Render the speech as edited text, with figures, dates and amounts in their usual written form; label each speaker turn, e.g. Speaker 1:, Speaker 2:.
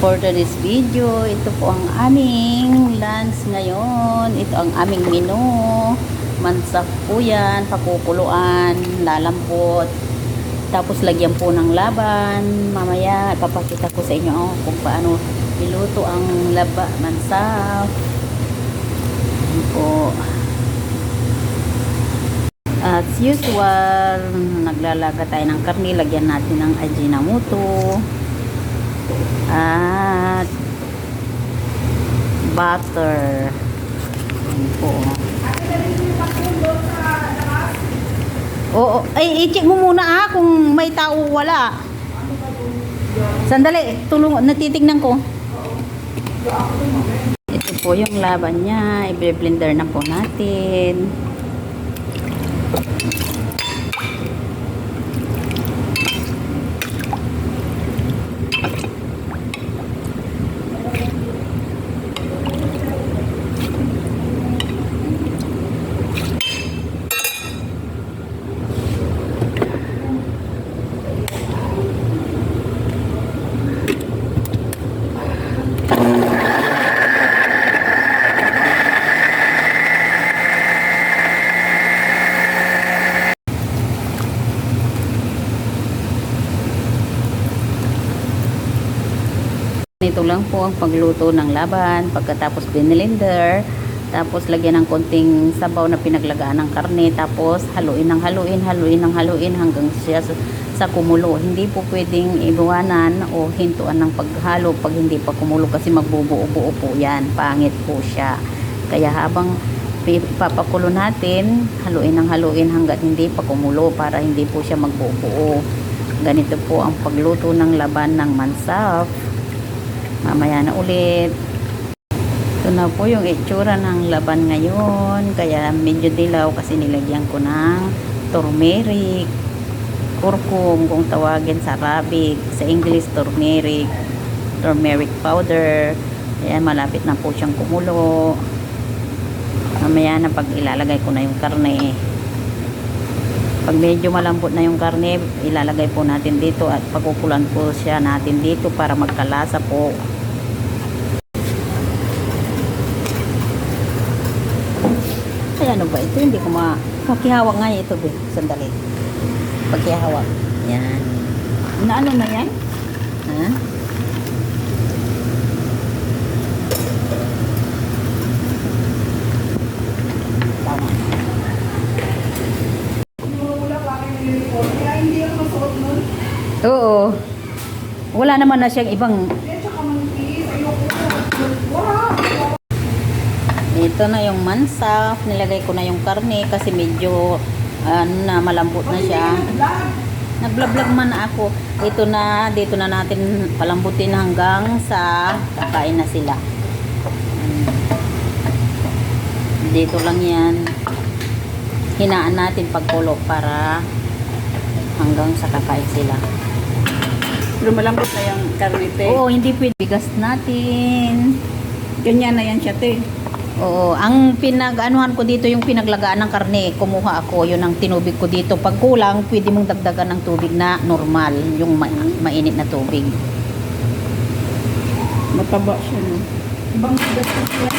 Speaker 1: For today's video, ito po ang aming lunch ngayon. Ito ang aming menu. Mansaf po yan, pakukuluan, lalambot. Tapos lagyan po ng laban. Mamaya ipapakita ko sa inyo kung paano iluto ang mansaf. Ayan po. As usual, naglalaga tayo ng karne. Lagyan natin ng Ajinomoto at butter. Ayan po. Oo, ay i-check mo muna kung may tao wala. Sandali, natitignan ko. Ito po yung laban niya. I-blender na po natin. Ito lang po ang pagluto ng laban. Pagkatapos binilender, tapos lagyan ng konting sabaw na pinaglagaan ng karne, tapos haluin ng haluin hanggang siya sa kumulo. Hindi po pwedeng iwanan o hintuan ng paghalo pag hindi pa kumulo kasi magbubuo-buo po yan. Pangit po siya. Kaya habang papakulo natin, haluin ng haluin hanggat hindi pa kumulo para hindi po siya magbuo-buo. Ganito po ang pagluto ng laban ng mansaf. Mamaya na ulit. Ito na po yung itsura ng laban ngayon. Kaya medyo dilaw kasi nilagyan ko ng turmeric, kurkum kung tawagin sa Arabic, sa English turmeric powder. Ayan, malapit na po siyang kumulo. Mamaya na pag ilalagay ko na yung karne. Pag medyo malambot na yung karne, ilalagay po natin dito at pakukulan po siya natin dito para magkalasa po. Ay, ano ba ito? Hindi ko pakihawak nga ito, be. Sandali. Pakihawak. Yan. Ano na yan? Ha? Tama. Oo. Wala naman na siyang ibang. Ito na yung mansaf. Nilagay ko na yung karne kasi medyo na malambot na siya. Nagblog man ako. Ito na, dito na natin palambutin hanggang sa kakain na sila. Dito lang yan. Hinaan natin pagkulo para hanggang sa kakain sila.
Speaker 2: Pero malambot na yung karne, te.
Speaker 1: Oo, hindi pwede. Bigas natin.
Speaker 2: Ganyan na yan siya, te.
Speaker 1: Oo, ang pinag-anuhan ko dito yung pinaglagaan ng karne. Kumuha ako, yun ang tinubig ko dito. Pag kulang, pwede mong dagdagan ng tubig na normal, yung mainit na tubig.
Speaker 2: Mataba siya, no? Ibang bigas na siya.